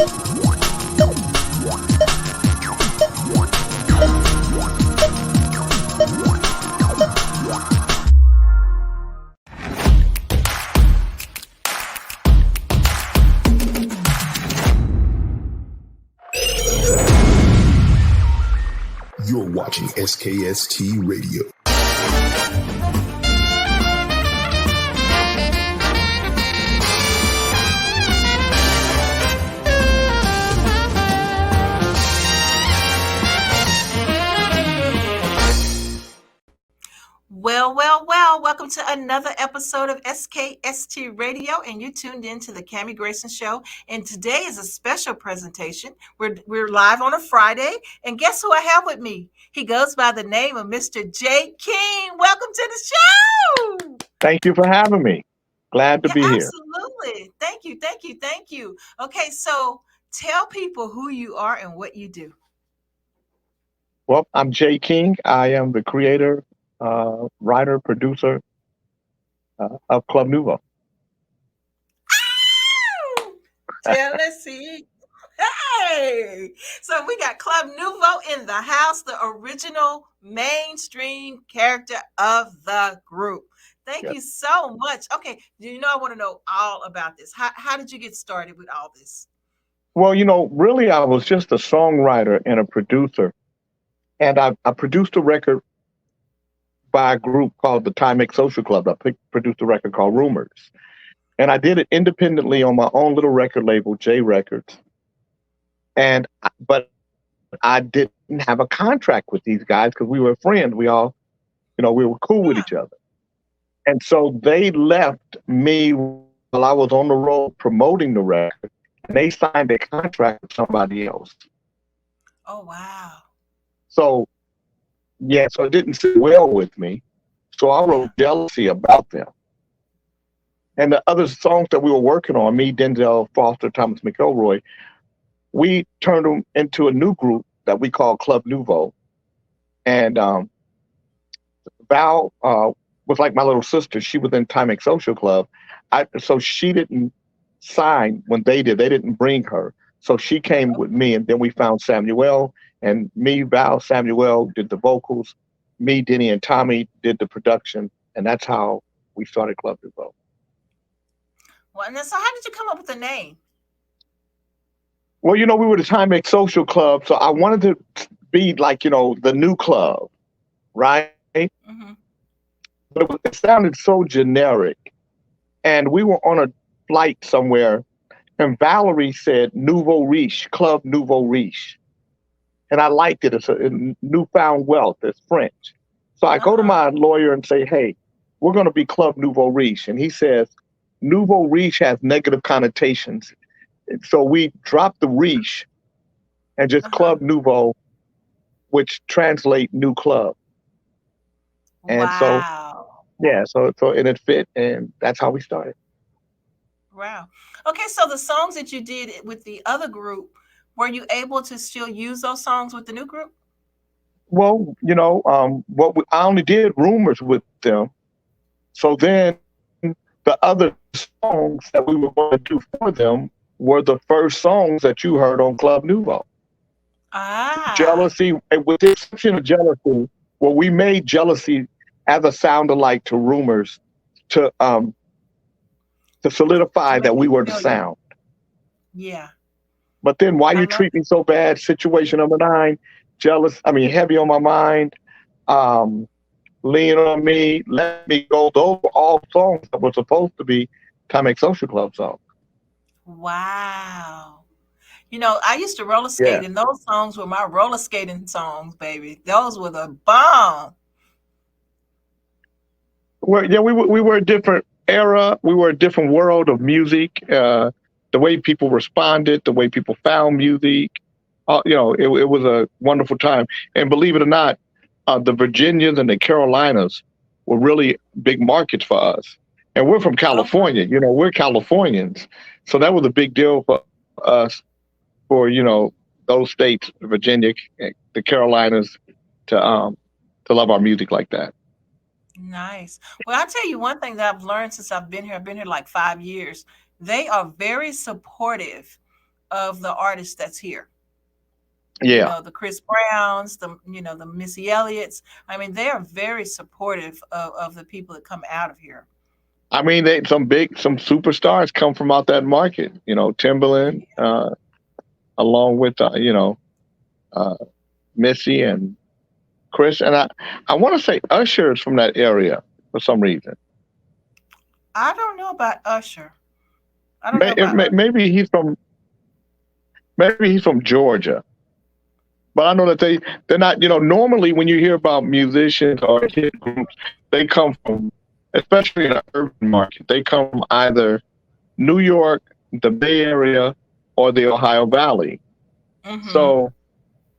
You're watching SKST Radio. Well, welcome to another episode of SKST Radio, and you tuned in to the Cammie Grayson Show, and today is a special presentation. We're live on a Friday, and guess who I have with me? He goes by the name of Mr. J. King. Welcome to the show! Thank you for having me. Glad to be here. Absolutely. Thank you. Okay, so tell people who you are and what you do. Well, I'm J. King. I am the creator, writer, producer of Club Nouveau. Jealousy. Hey! So we got Club Nouveau in the house, the original mainstream character of the group. Thank you so much. Okay, I want to know all about this. How did you get started with all this? Well, really, I was just a songwriter and a producer. And I produced a record by a group called the Timex Social Club. I produced a record called Rumors. And I did it independently on my own little record label, J Records. But I didn't have a contract with these guys because we were friends. We all, we were cool with each other. And so they left me while I was on the road promoting the record, and they signed a contract with somebody else. Oh, wow. So it didn't sit well with me. So I wrote Jealousy about them. And the other songs that we were working on, me, Denzel Foster, Thomas McElroy, we turned them into a new group that we call Club Nouveau. And Val was like my little sister. She was in Timex Social Club. So she didn't sign when they did. They didn't bring her. So she came with me, and then we found Samuel. And me, Val, Samuel did the vocals. Me, Denny, and Tommy did the production. And that's how we started Club Nouveau. Well, and so how did you come up with the name? Well, we were the Timex Social Club. So I wanted to be like, the new club, right? Mm-hmm. But it sounded so generic. And we were on a flight somewhere, and Valerie said, Nouveau Riche, Club Nouveau Riche. And I liked it. It's a newfound wealth. It's French. So I go to my lawyer and say, hey, we're going to be Club Nouveau Riche. And he says, Nouveau Riche has negative connotations. So we dropped the Riche and just Club Nouveau, which translate new club. And so and it fit, and that's how we started. Wow. Okay, so the songs that you did with the other group, were you able to still use those songs with the new group? Well, I only did Rumors with them. So then the other songs that we were going to do for them were the first songs that you heard on Club Nouveau. Jealousy, with the exception of Jealousy, well, we made Jealousy as a sound-alike to Rumors to solidify that we were the sound. Yeah. But then Why You Treat Me So Bad, Situation Number 9, Heavy on My Mind, Lean on Me, Let Me Go. Those were all songs that were supposed to be Timex Social Club songs. Wow. I used to roller skate, and those songs were my roller skating songs, baby. Those were the bomb. Well, we were a different era. We were a different world of music. The way people responded, the way people found music, it was a wonderful time. And believe it or not, the Virginias and the Carolinas were really big markets for us. And we're from California, we're Californians. So that was a big deal for us, for, those states, Virginia, the Carolinas, to love our music like that. Nice. Well, I'll tell you one thing that I've learned since I've been here like 5 years. They are very supportive of the artists that's here. Yeah. The Chris Browns, the Missy Elliott's. I mean, they are very supportive of the people that come out of here. I mean, some superstars come from out that market. Timberland, along with Missy and Chris, and I want to say Usher is from that area for some reason. I don't know about Usher. I don't know about maybe he's from Georgia. But I know that they're not, normally when you hear about musicians or hit groups, they come from, especially in the urban market, they come from either New York, the Bay Area, or the Ohio Valley. Mm-hmm. So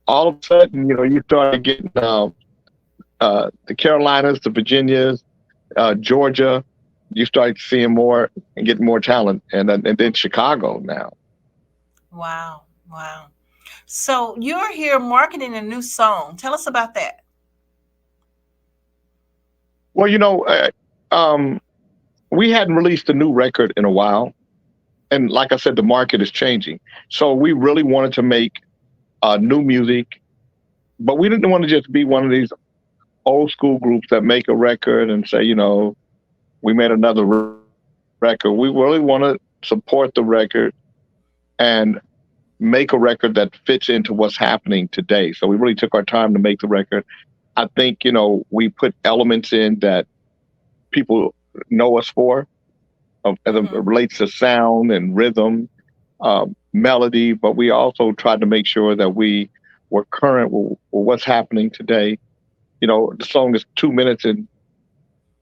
all of a sudden, you started getting the Carolinas, the Virginias, Georgia. You start seeing more and getting more talent, and then Chicago now. Wow. So you're here marketing a new song. Tell us about that. Well, we hadn't released a new record in a while. And like I said, the market is changing. So we really wanted to make new music, but we didn't want to just be one of these old school groups that make a record and say, we made another record. We really want to support the record and make a record that fits into what's happening today. So we really took our time to make the record. I think, we put elements in that people know us for, as it relates to sound and rhythm, melody, but we also tried to make sure that we were current with what's happening today. The song is 2 minutes and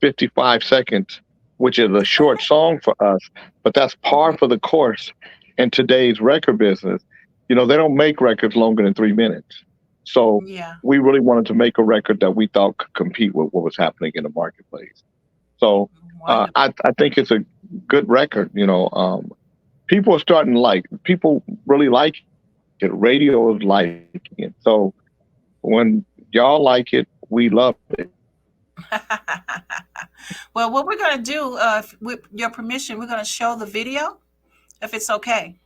55 seconds, which is a short song for us, but that's par for the course in today's record business. They don't make records longer than 3 minutes. So we really wanted to make a record that we thought could compete with what was happening in the marketplace. So I think it's a good record. People are starting people really like it. Radio is liking it. So when y'all like it, we love it. Well, what we're going to do, with your permission, we're going to show the video, if it's okay.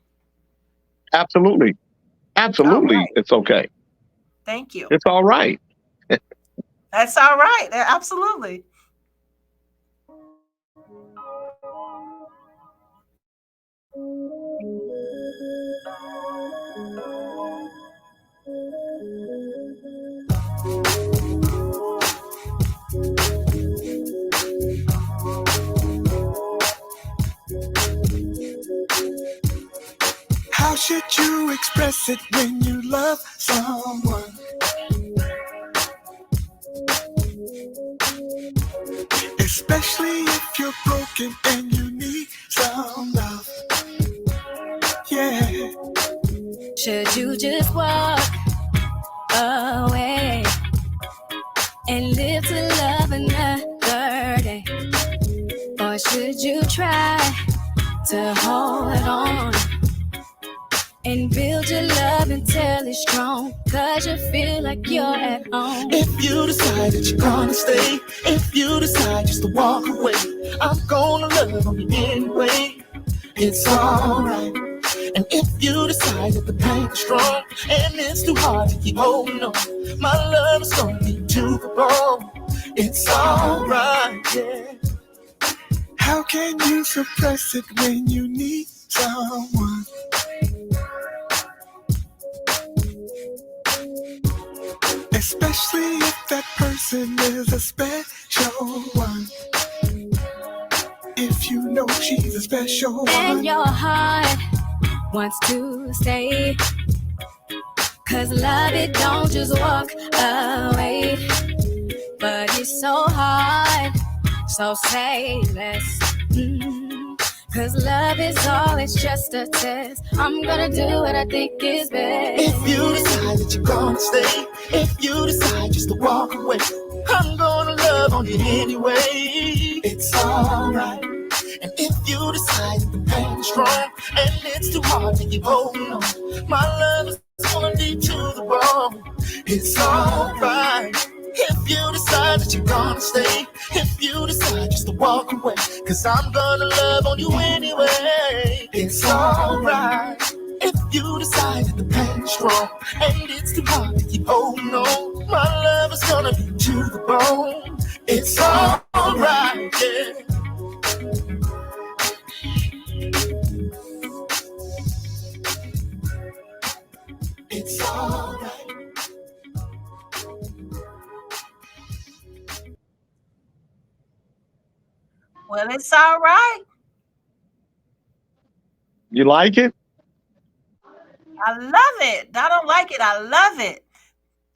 Absolutely. Right. It's okay. Thank you. It's all right. That's all right. Absolutely. How should you express it when you love someone? Especially if you're broken and you need some love. Yeah. Should you just walk away and live to love another day? Or should you try to hold on and build your love until it's strong? Cause you feel like you're at home. If you decide that you're gonna stay, if you decide just to walk away, I'm gonna love on you anyway. It's alright. And if you decide that the pain is strong and it's too hard to keep holding on, my love is gonna lead to the bone. It's alright, yeah. How can you suppress it when you need someone? Especially if that person is a special one. If you know she's a special one. And your heart wants to stay. Cause love, it don't just walk away. But it's so hard, so say less. Cause love is all, it's just a test. I'm gonna do what I think is best. If you decide that you're gonna stay, if you decide just to walk away, I'm gonna love on you anyway. It's alright. And if you decide that the pain is strong and it's too hard to keep holding on, my love is gonna lead to the bone. It's alright. If you decide that you're gonna stay, if you decide just to walk away, cause I'm gonna love on you anyway. It's alright. If you you strong. And it's too hard to keep holding on. My love is gonna be to the bone. It's alright, yeah. It's alright. Well, it's all right. You like it? I love it. I don't like it. I love it.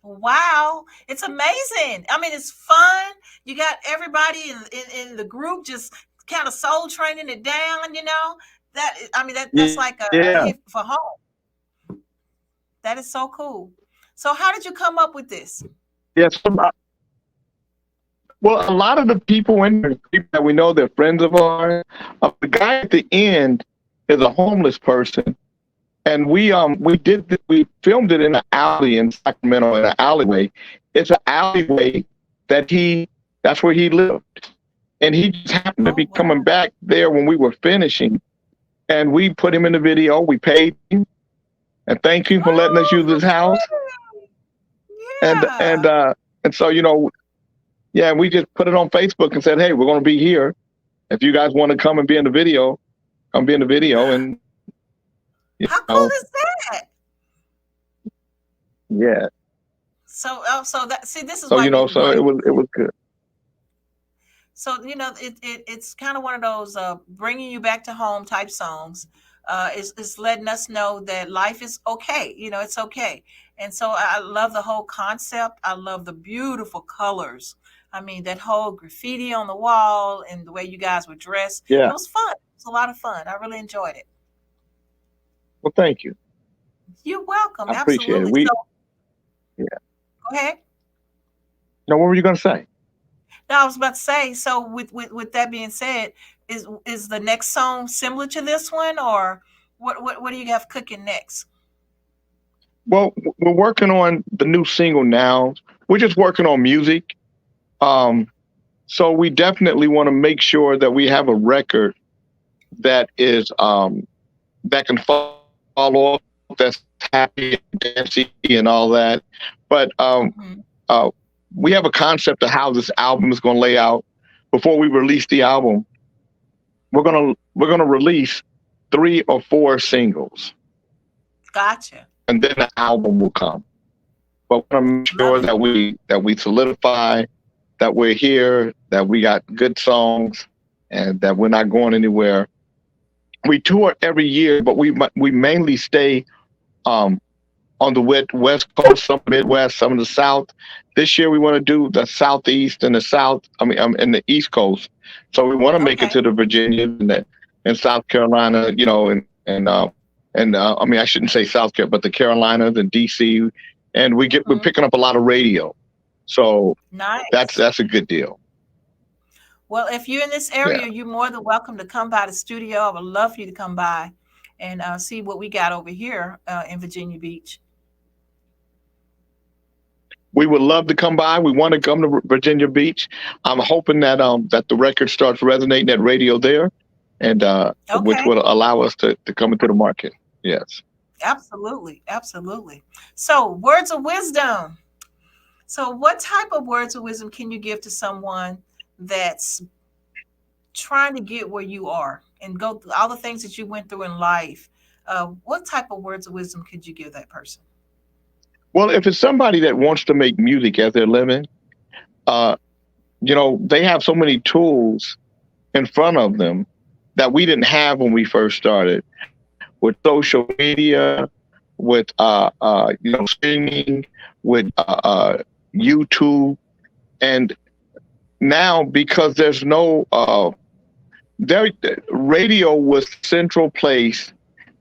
Wow. It's amazing. I mean, it's fun. You got everybody in the group just kind of soul training it down, you know? That's like a Yeah. hit for home. That is so cool. So how did you come up with this? Yes. Well, a lot of the people in there, people that we know, they're friends of ours. The guy at the end is a homeless person, and we filmed it in an alley in Sacramento, in an alleyway. It's an alleyway that's where he lived, and he just happened to be coming back there when we were finishing, and we put him in the video. We paid him and thanked him for letting us use his house, Yeah. and so yeah, we just put it on Facebook and said, hey, we're going to be here. If you guys want to come and be in the video, come be in the video. And How cool is that? yeah. So this is So why it was good. So it's kind of one of those bringing you back to home type songs. It's letting us know that life is okay. It's okay. And so I love the whole concept. I love the beautiful colors. I mean, that whole graffiti on the wall and the way you guys were dressed. Yeah. It was fun. It was a lot of fun. I really enjoyed it. Well, thank you. You're welcome. I appreciate Absolutely. it. Yeah. Go ahead. No, what were you going to say? No, I was about to say, so with that being said, is the next song similar to this one, or what do you have cooking next? Well, we're working on the new single now. We're just working on music. So we definitely want to make sure that we have a record that is that can fall off, that's happy and dancey and all that. But we have a concept of how this album is going to lay out. Before we release the album, we're gonna release 3 or 4 singles. Gotcha. And then the album will come. But we want to make sure that we solidify that we're here, that we got good songs, and that we're not going anywhere. We tour every year, but we mainly stay on the West Coast, some Midwest, some of the South. This year we want to do the Southeast and the South. And the East Coast. So we want to make it to the Virginia and South Carolina, I shouldn't say South Carolina, but the Carolinas and DC, and we're picking up a lot of radio. So nice. That's a good deal. Well, if you're in this area, you're more than welcome to come by the studio. I would love for you to come by and see what we got over here in Virginia Beach. We would love to come by. We want to come to Virginia Beach. I'm hoping that that the record starts resonating at radio there, and which will allow us to come into the market. Yes. Absolutely. Absolutely. So words of wisdom. So what type of words of wisdom can you give to someone that's trying to get where you are and go through all the things that you went through in life? What type of words of wisdom could you give that person? Well, if it's somebody that wants to make music as their living, they have so many tools in front of them that we didn't have when we first started, with social media, with streaming, with YouTube, and now because there's no radio was the central place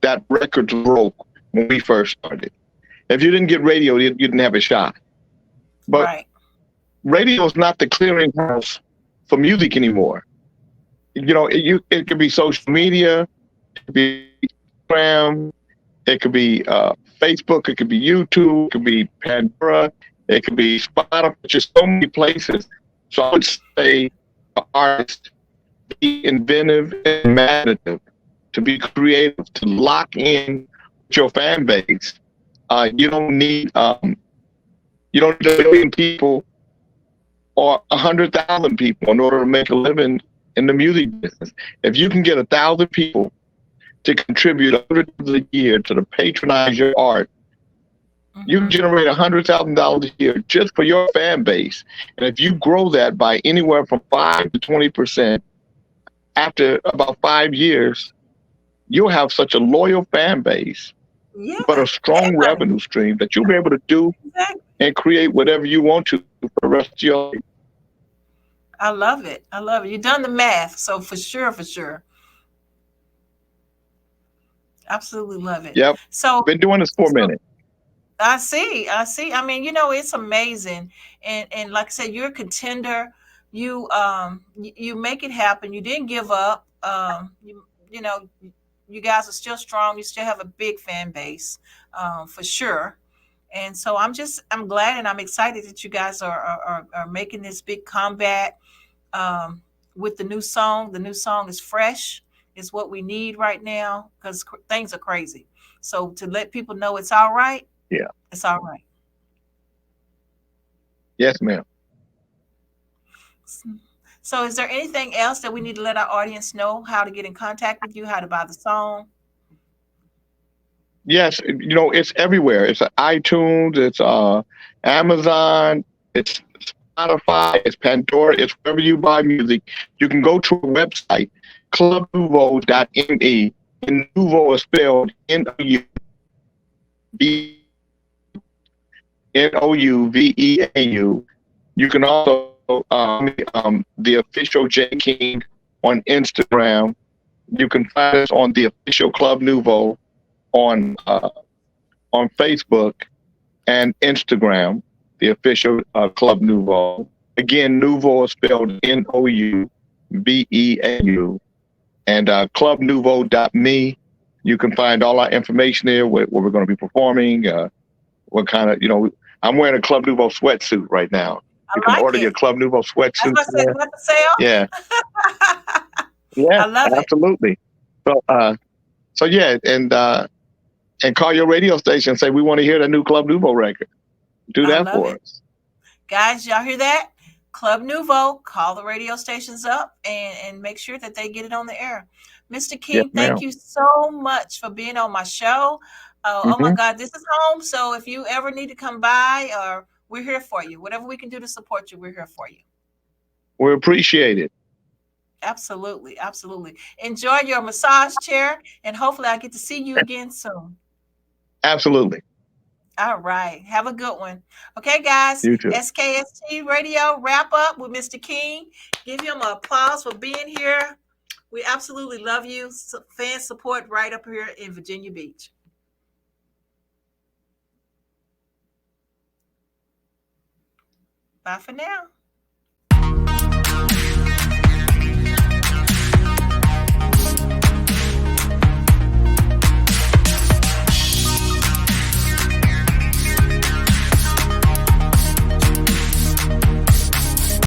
that records broke when we first started. If you didn't get radio, you didn't have a shot. But radio is not the clearinghouse for music anymore. It could be social media, it could be Instagram, it could be Facebook, it could be YouTube, it could be Pandora, it could be Spotify, just so many places. So I would say an artist, be inventive and imaginative, to be creative, to lock in with your fan base, You don't need a million people or 100,000 people in order to make a living in the music business. If you can get 1,000 people to contribute $100 a year to patronize your art, you can generate $100,000 a year just for your fan base. And if you grow that by anywhere from 5 to 20%, after about 5 years, you'll have such a loyal fan base, but a strong revenue stream that you'll be able to do and create whatever you want to for the rest of your life. I love it. I love it. You've done the math. So for sure. Absolutely love it. Yep. So been doing this for a minute. I see. I mean, it's amazing. And like I said, you're a contender. You make it happen. You didn't give up. You guys are still strong. You still have a big fan base, for sure. And so I'm glad and I'm excited that you guys are making this big comeback with the new song. The new song is fresh. It's what we need right now because things are crazy. So to let people know it's all right. Yeah. It's all right. Yes, ma'am. So is there anything else that we need to let our audience know, how to get in contact with you, how to buy the song? Yes, it's everywhere. It's iTunes, it's Amazon, it's Spotify, it's Pandora, it's wherever you buy music. You can go to a website, clubnouveau.me, and Nouveau is spelled Nouveau. You can also the official J King on Instagram. You can find us on the official Club Nouveau on Facebook and Instagram, the official Club Nouveau. Again, Nouveau is spelled Nouveau, and clubnouveau.me. You can find all our information there, where we're going to be performing, what kind of, I'm wearing a Club Nouveau sweatsuit right now. You can order your Club Nouveau sweatsuit. Yeah. Yeah, I love absolutely. So yeah, and call your radio station and say, we want to hear the new Club Nouveau record. Do that for us. Guys, y'all hear that? Club Nouveau, call the radio stations up and make sure that they get it on the air. Mr. King, thank you so much for being on my show. Oh my God, this is home. So if you ever need to come by, or we're here for you. Whatever we can do to support you, we're here for you. We appreciate it. Absolutely. Enjoy your massage chair, and hopefully I get to see you again soon. Absolutely. All right. Have a good one. Okay, guys. You too. SKST Radio wrap up with Mr. King. Give him an applause for being here. We absolutely love you. Fan support right up here in Virginia Beach. Bye for now.